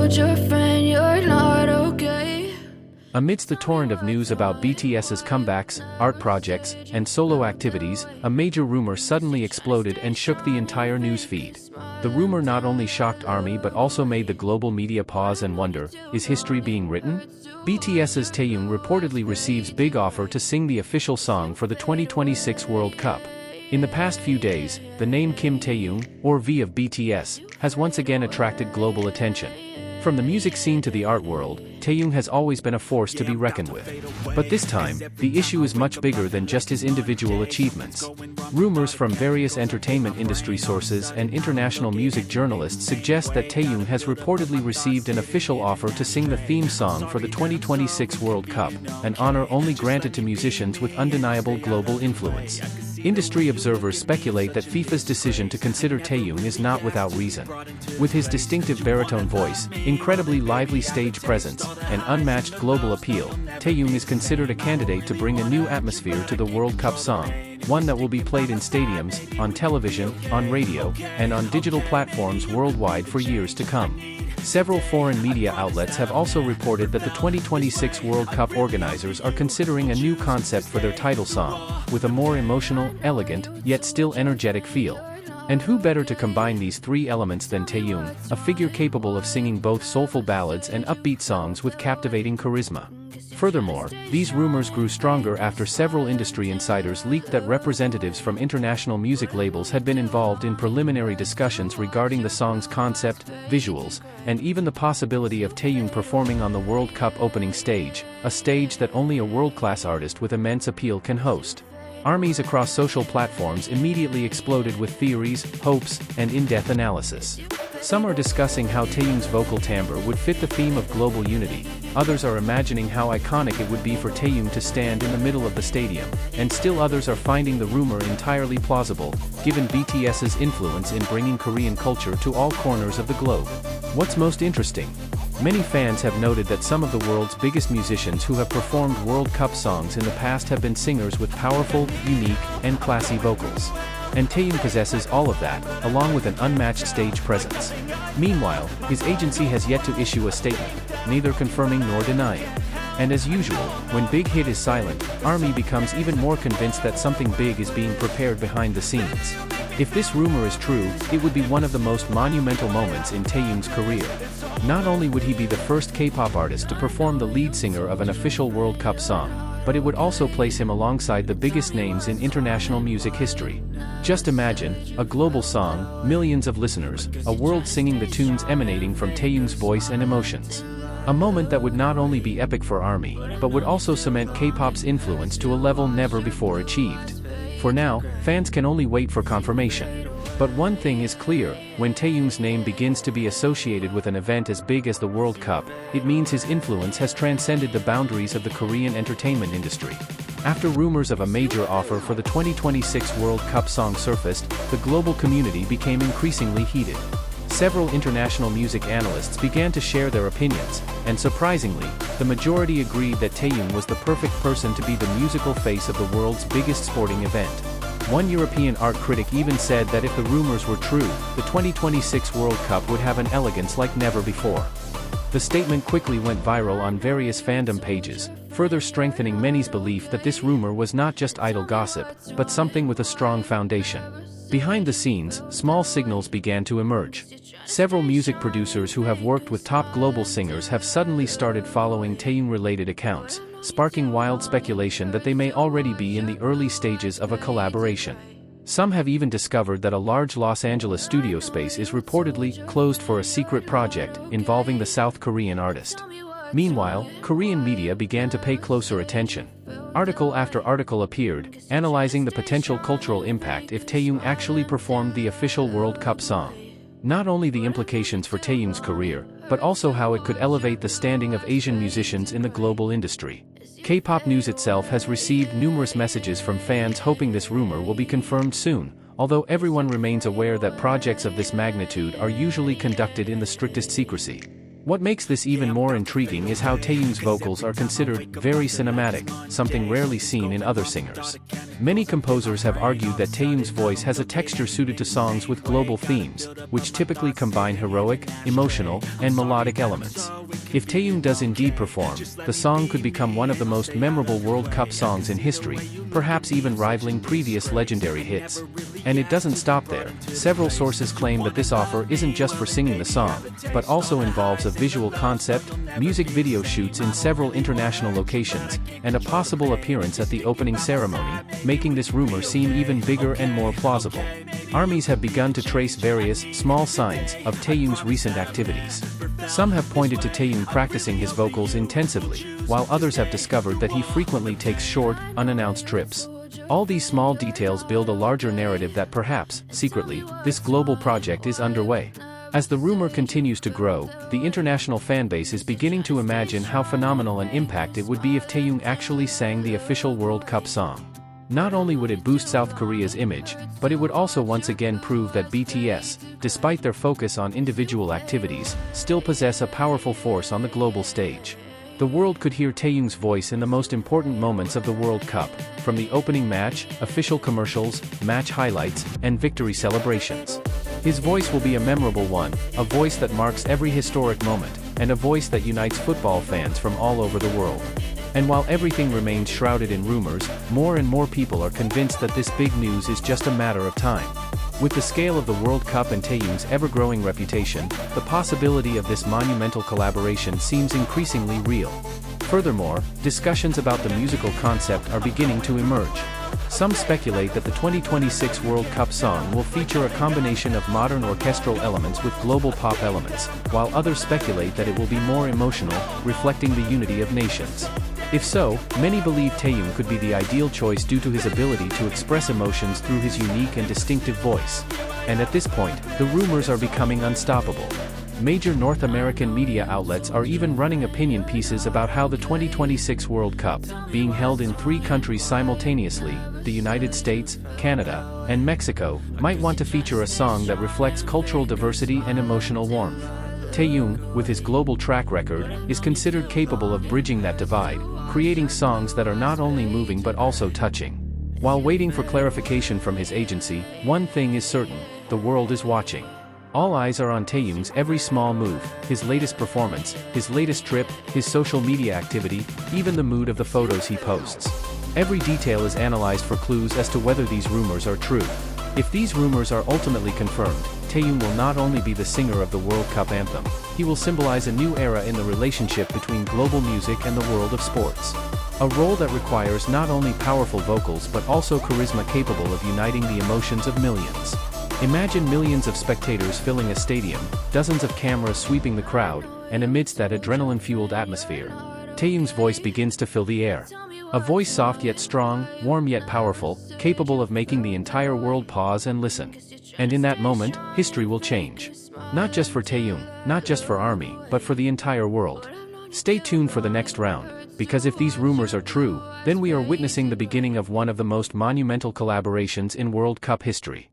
told your friend you're not okay. Amidst the torrent of news about BTS's comebacks, art projects, and solo activities, a major rumor suddenly exploded and shook the entire news feed. The rumor not only shocked ARMY but also made the global media pause and wonder, is history being written? BTS's Taehyung reportedly receives big offer to sing the official song for the 2026 World Cup. In the past few days, the name Kim Taehyung, or V of BTS, has once again attracted global attention. From the music scene to the art world, Taehyung has always been a force to be reckoned with. But this time, the issue is much bigger than just his individual achievements. Rumors from various entertainment industry sources and international music journalists suggest that Taehyung has reportedly received an official offer to sing the theme song for the 2026 World Cup, an honor only granted to musicians with undeniable global influence. Industry observers speculate that FIFA's decision to consider Taehyung is not without reason. With his distinctive baritone voice, incredibly lively stage presence, and unmatched global appeal, Taehyung is considered a candidate to bring a new atmosphere to the World Cup song, one that will be played in stadiums, on television, on radio, and on digital platforms worldwide for years to come. Several foreign media outlets have also reported that the 2026 World Cup organizers are considering a new concept for their title song, with a more emotional, elegant, yet still energetic feel. And who better to combine these three elements than Taehyung, a figure capable of singing both soulful ballads and upbeat songs with captivating charisma. Furthermore, these rumors grew stronger after several industry insiders leaked that representatives from international music labels had been involved in preliminary discussions regarding the song's concept, visuals, and even the possibility of Taehyung performing on the World Cup opening stage, a stage that only a world-class artist with immense appeal can host. Armies across social platforms immediately exploded with theories, hopes, and in-depth analysis. Some are discussing how Taehyung's vocal timbre would fit the theme of global unity, others are imagining how iconic it would be for Taehyung to stand in the middle of the stadium, and still others are finding the rumor entirely plausible, given BTS's influence in bringing Korean culture to all corners of the globe. What's most interesting? Many fans have noted that some of the world's biggest musicians who have performed World Cup songs in the past have been singers with powerful, unique, and classy vocals. And Taehyung possesses all of that, along with an unmatched stage presence. Meanwhile, his agency has yet to issue a statement, neither confirming nor denying. And as usual, when big hit is silent, ARMY becomes even more convinced that something big is being prepared behind the scenes. If this rumor is true, it would be one of the most monumental moments in Taehyung's career. Not only would he be the first K-pop artist to perform the lead singer of an official World Cup song, but it would also place him alongside the biggest names in international music history. Just imagine, a global song, millions of listeners, a world singing the tunes emanating from Taehyung's voice and emotions. A moment that would not only be epic for ARMY, but would also cement K-pop's influence to a level never before achieved. For now, fans can only wait for confirmation. But one thing is clear, when Taehyung's name begins to be associated with an event as big as the World Cup, it means his influence has transcended the boundaries of the Korean entertainment industry. After rumors of a major offer for the 2026 World Cup song surfaced, the global community became increasingly heated. Several international music analysts began to share their opinions, and surprisingly, the majority agreed that Taehyung was the perfect person to be the musical face of the world's biggest sporting event. One European art critic even said that if the rumors were true, the 2026 World Cup would have an elegance like never before. The statement quickly went viral on various fandom pages, further strengthening many's belief that this rumor was not just idle gossip, but something with a strong foundation. Behind the scenes, small signals began to emerge. Several music producers who have worked with top global singers have suddenly started following Taehyung-related accounts, sparking wild speculation that they may already be in the early stages of a collaboration. Some have even discovered that a large Los Angeles studio space is reportedly closed for a secret project involving the South Korean artist. Meanwhile, Korean media began to pay closer attention. Article after article appeared, analyzing the potential cultural impact if Taehyung actually performed the official World Cup song. Not only the implications for Taehyung's career, but also how it could elevate the standing of Asian musicians in the global industry. K-pop news itself has received numerous messages from fans hoping this rumor will be confirmed soon, although everyone remains aware that projects of this magnitude are usually conducted in the strictest secrecy. What makes this even more intriguing is how Taehyung's vocals are considered very cinematic, something rarely seen in other singers. Many composers have argued that Taehyung's voice has a texture suited to songs with global themes, which typically combine heroic, emotional, and melodic elements. If Taehyung does indeed perform, the song could become one of the most memorable World Cup songs in history, perhaps even rivaling previous legendary hits. And it doesn't stop there. Several sources claim that this offer isn't just for singing the song, but also involves a visual concept, music video shoots in several international locations, and a possible appearance at the opening ceremony, making this rumor seem even bigger and more plausible. Armies have begun to trace various small signs of Taehyung's recent activities. Some have pointed to Taehyung practicing his vocals intensively, while others have discovered that he frequently takes short, unannounced trips. All these small details build a larger narrative that perhaps, secretly, this global project is underway. As the rumor continues to grow, the international fanbase is beginning to imagine how phenomenal an impact it would be if Taehyung actually sang the official World Cup song. Not only would it boost South Korea's image, but it would also once again prove that BTS, despite their focus on individual activities, still possess a powerful force on the global stage. The world could hear Taehyung's voice in the most important moments of the World Cup, from the opening match, official commercials, match highlights, and victory celebrations. His voice will be a memorable one, a voice that marks every historic moment, and a voice that unites football fans from all over the world. And while everything remains shrouded in rumors, more and more people are convinced that this big news is just a matter of time. With the scale of the World Cup and Taehyung's ever-growing reputation, the possibility of this monumental collaboration seems increasingly real. Furthermore, discussions about the musical concept are beginning to emerge. Some speculate that the 2026 World Cup song will feature a combination of modern orchestral elements with global pop elements, while others speculate that it will be more emotional, reflecting the unity of nations. If so, many believe Taehyung could be the ideal choice due to his ability to express emotions through his unique and distinctive voice. And at this point, the rumors are becoming unstoppable. Major North American media outlets are even running opinion pieces about how the 2026 World Cup, being held in 3 countries simultaneously, the United States, Canada, and Mexico, might want to feature a song that reflects cultural diversity and emotional warmth. Taehyung, with his global track record, is considered capable of bridging that divide, creating songs that are not only moving but also touching. While waiting for clarification from his agency, one thing is certain: the world is watching. All eyes are on Taehyung's every small move, his latest performance, his latest trip, his social media activity, even the mood of the photos he posts. Every detail is analyzed for clues as to whether these rumors are true. If these rumors are ultimately confirmed, Taehyung will not only be the singer of the World Cup anthem, he will symbolize a new era in the relationship between global music and the world of sports. A role that requires not only powerful vocals but also charisma capable of uniting the emotions of millions. Imagine millions of spectators filling a stadium, dozens of cameras sweeping the crowd, and amidst that adrenaline-fueled atmosphere, Taehyung's voice begins to fill the air. A voice soft yet strong, warm yet powerful, capable of making the entire world pause and listen. And in that moment, history will change. Not just for Taehyung, not just for ARMY, but for the entire world. Stay tuned for the next round, because if these rumors are true, then we are witnessing the beginning of one of the most monumental collaborations in World Cup history.